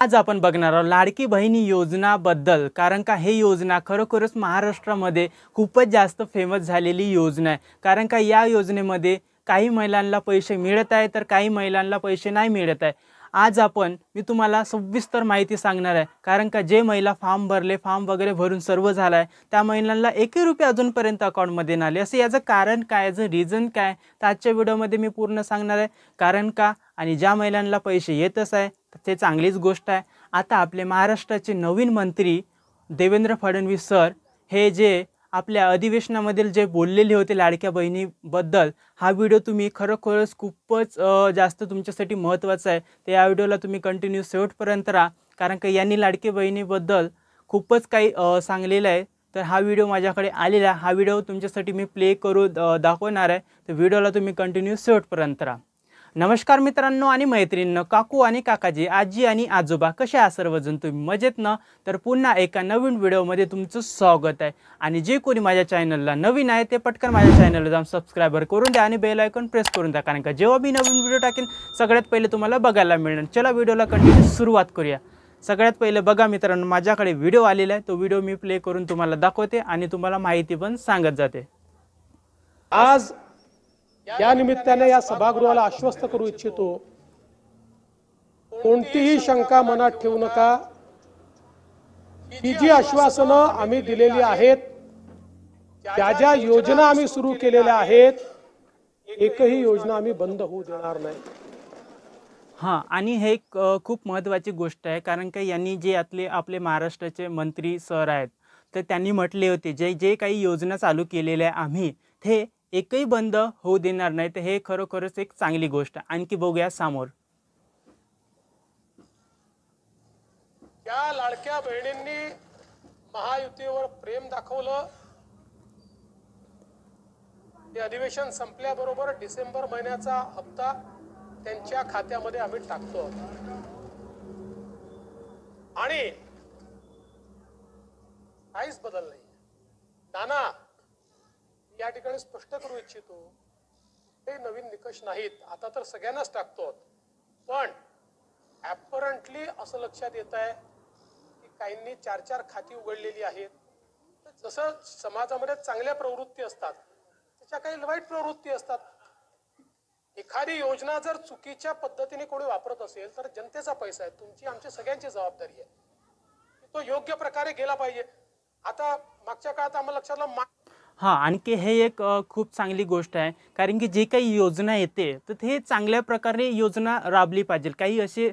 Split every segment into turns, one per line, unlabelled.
आज आपण बघणार आहोत लाडकी बहिणी योजनाबद्दल, कारण का हे योजना खरोखरच महाराष्ट्रामध्ये खूपच जास्त फेमस झालेली योजना आहे। कारण का या योजनेमध्ये काही महिलांना पैसे मिळत आहे तर काही महिलांना पैसे नाही मिळत आहे। आज मी तुम्हाला सविस्तर माहिती सांगणार आहे, कारण का जे महिला फॉर्म भरले, फॉर्म वगैरे भरून सर्व झाला आहे त्या महिलांना 1 रुपया अजूनपर्यंत अकाउंटमध्ये नाही आले। असे याचं कारण काय, याचं रिझन काय, तर आजच्या व्हिडिओमध्ये मी पूर्ण सांगणार आहे। कारण का आणि ज्या महिलांना पैसे येतच आहे ते चांगलीच गोष्ट आहे। आता आपले महाराष्ट्राचे नवीन मंत्री देवेंद्र फडणवीस सर हे जे आपल्या अधिवेशनामध्ये जे बोललेले होते लाडक्या बहिणीबद्दल, हा व्हिडिओ तुम्ही खरोखरच खूपच जास्त तुमच्यासाठी महत्त्वाचा आहे। तर या व्हिडिओला तुम्ही कंटिन्यू शेवटपर्यंत राहा, कारण का यांनी लाडकी बहिणीबद्दल खूपच काही सांगलेलं आहे। तर हा व्हिडिओ माझ्याकडे आलेला आहे, हा व्हिडिओ तुमच्यासाठी मी प्ले करू दाखवणार आहे। तर व्हिडिओला तुम्ही कंटिन्यू शेवटपर्यंत राहा। नमस्कार मित्रांनो आणि मैत्रिणींनो, काकू आणि काकाजी, आजी आणि आजोबा, कसे आहात सर्वजण? तुम्ही मजेत ना? तर पुन्हा एका नवीन व्हिडिओमध्ये तुमचं स्वागत आहे। आणि जे कोणी माझ्या चॅनलला नवीन आहे ते पटकन माझ्या चॅनलला जाऊन सबस्क्राइब करून द्या आणि बेल आयकॉन प्रेस करून द्या, कारण का जेव्हा मी नवीन व्हिडिओ टाकेन सगळ्यात पहिले तुम्हाला बघायला मिळणार। चला व्हिडिओला कंटिन्यू सुरुवात करूया। सगळ्यात पहिले बघा मित्रांनो, माझ्याकडे व्हिडिओ आलेला आहे, तो व्हिडिओ मी प्ले करून तुम्हाला दाखवते आणि तुम्हाला माहिती पण सांगत जाते।
आज या निमित्ताने या सभागृहाला आश्वस्त करू इच्छितो, कोणतीही शंका मनात ठेवू नका। ही जी आश्वासनं आम्ही दिलेली आहेत, ज्या ज्या योजना आम्ही सुरू केलेल्या आहेत, एकही योजना आम्ही बंद होऊ देणार नाही।
हां, आणि हे एक खूप महत्त्वाची गोष्ट आहे, कारण का यांनी जे आपले महाराष्ट्राचे मंत्री सर आहेत, तर त्यांनी म्हटले होते जे जे काही योजना चालू केलेल्या आहे आम्ही, ते एकही बंद होऊ देणार नाही। तर हे खरोखरच एक चांगली गोष्ट आहे। आणखी बघूया समोर।
त्या लाडक्या बहिणींनी महायुतीवर प्रेम दाखवलं, हे अधिवेशन संपल्याबरोबर डिसेंबर महिन्याचा हप्ता त्यांच्या खात्यामध्ये आम्ही टाकतो आणि काहीच बदल नाही। नाना, या ठिकाणी स्पष्ट करू इच्छितो, हे नवीन निकष नाहीत, आता तर सगळ्यांनाच टाकतो। पण ॲपरंटली असं लक्षात येत आहे की काहींनी 4-4 खाती उघडलेली आहेत। जसं समाजामध्ये चांगल्या प्रवृत्ती असतात, त्याच्या काही वाईट प्रवृत्ती असतात। एखादी योजना जर चुकीच्या पद्धतीने कोणी वापरत असेल तर जनतेचा पैसा आहे, तुमची आमची सगळ्यांची जबाबदारी आहे, तो योग्य प्रकारे गेला पाहिजे। आता मागच्या काळात आम्हाला लक्षात आलं
हां, आणखी हे एक खूप चांगली गोष्ट आहे, कारण की जे काही योजना येते तर ते चांगल्या प्रकारे योजना राबली पाहिजे। काही असे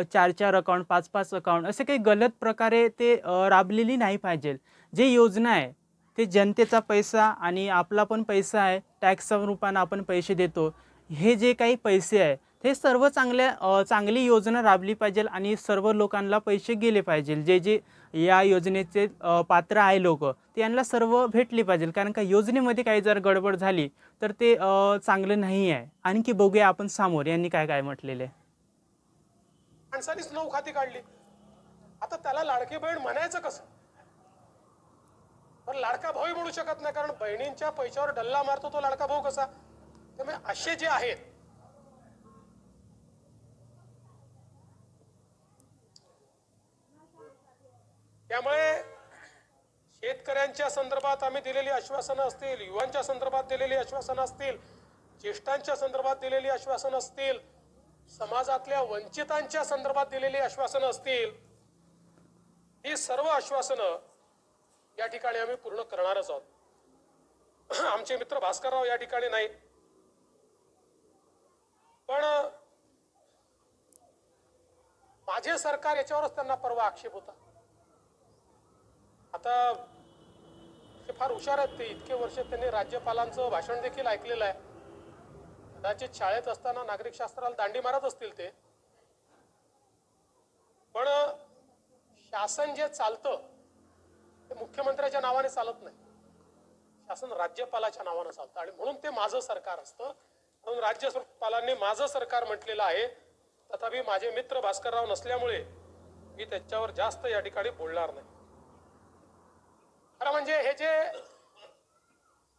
4-4 अकाउंट, 5-5 अकाउंट असे काही गलत प्रकारे ते राबलेली नाही पाहिजे। जे योजना आहे ते जनतेचा पैसा आणि आपला पण पैसा आहे, टॅक्सच्या रूपाने आपण पैसे देतो। हे जे काही पैसे आहे ते सर्व चांगली योजना राबली पाहिजे आणि सर्व लोकांना पैसे गेले पाहिजे। जे जे या योजनेचे पात्र आहे लोक, त्यांना सर्व भेटले पाहिजे, कारण का योजनेमध्ये काही जर गडबड झाली तर ते चांगलं नाही आहे। आणखी बघूया आपण समोर यांनी काय काय म्हटलेले।
माणसानेच 9 खाती काढली, आता त्याला लाडकी बहीण म्हणायचं कसं? पण लाडका भाऊ म्हणू शकत नाही, कारण बहिणींच्या पैशावर डल्ला मारतो तो लाडका भाऊ कसा? त्यामुळे असे जे आहेत, त्यामुळे शेतकऱ्यांच्या संदर्भात आम्ही दिलेली आश्वासनं असतील, युवांच्या संदर्भात दिलेली आश्वासनं असतील, ज्येष्ठांच्या संदर्भात दिलेली आश्वासनं असतील, समाजातल्या वंचितांच्या संदर्भात दिलेली आश्वासनं असतील, ही सर्व आश्वासनं या ठिकाणी आम्ही पूर्ण करणारच आहोत। आमचे मित्र भास्करराव या ठिकाणी नाही, पण माझे सरकार याच्यावरच त्यांना परवा आक्षेप होता। आता ते फार हुशार आहेत, ते इतके वर्ष त्यांनी राज्यपालांचं भाषण देखील ऐकलेलं आहे। कदाचित शाळेत असताना नागरिक शास्त्राला दांडी मारत असतील ते, पण शासन जे चालतं ते मुख्यमंत्र्याच्या नावाने चालत नाही, शासन राज्यपालाच्या नावाने चालतं आणि म्हणून ते माझं सरकार असतं। म्हणून राज्यपालांनी माझं सरकार म्हटलेलं आहे, तथापि माझे मित्र भास्करराव नसल्यामुळे मी त्याच्यावर जास्त या ठिकाणी बोलणार नाही। खरं म्हणजे हे जे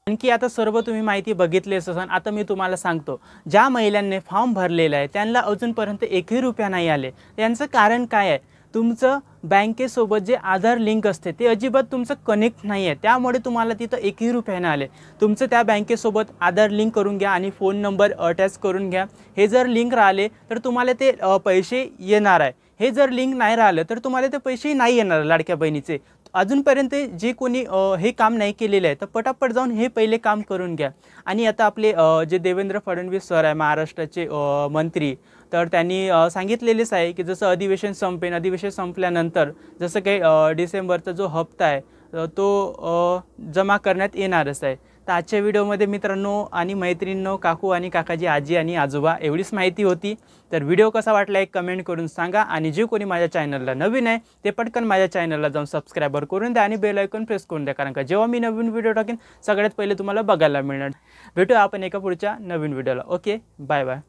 आणखी आता सर्व तुम्ही माहिती बघितलीच असेल. आता मी तुम्हाला सांगतो, ज्या महिलांनी फॉर्म भरलेला आहे त्यांना अजूनपर्यंत 1ही रुपया नाही आले. यांचं कारण काय आहे? तुमचं बँकेसोबत जे आधार लिंक असते ते अजिबात तुमचं कनेक्ट नाही आहे, त्यामुळे तुम्हाला तिथं 1ही रुपया नाही आले. तुमचं त्या बँकेसोबत आधार लिंक करून घ्या आणि फोन नंबर अटॅच करून घ्या. हे जर लिंक राहिले तर तुम्हाला ते पैसे येणार आहे. हे जर लिंक नाही राहिलं तर तुम्हाला ते पैसे नाही येणार लाडक्या बहिणीचे. अजूनपर्यंत जे कोणी हे काम नाही केलेलं आहे तर पटापट जाऊन हे पहिले काम करून घ्या. आणि आता आपले जे देवेंद्र फडणवीस सर आहे महाराष्ट्राचे मंत्री, तर त्यांनी सांगितलेलेच आहे की जसं अधिवेशन संपेन, अधिवेशन संपल्यानंतर जसं काही डिसेंबरचा जो हप्ता आहे तो जमा करण्यात येणारच आहे. तर आजच्या व्हिडिओमध्ये मित्रांनो आणि मैत्रिणींनो, काकू आणि काकाजी, आजी आणि आजोबा एवढीच माहिती होती. तर व्हिडिओ कसा वाटला एक कमेंट करून सांगा. आणि जे कोणी माझ्या चॅनलला नवीन आहे ते पटकन माझ्या चॅनलला जाऊन सबस्क्राईबर करून द्या आणि बेल आयकॉन प्रेस करून द्या, कारण का जेव्हा मी नवीन व्हिडिओ टाकेन सगळ्यात पहिले तुम्हाला बघायला मिळणार. भेटूया आपण एका पुढच्या नवीन व्हिडिओला. Okay, bye bye.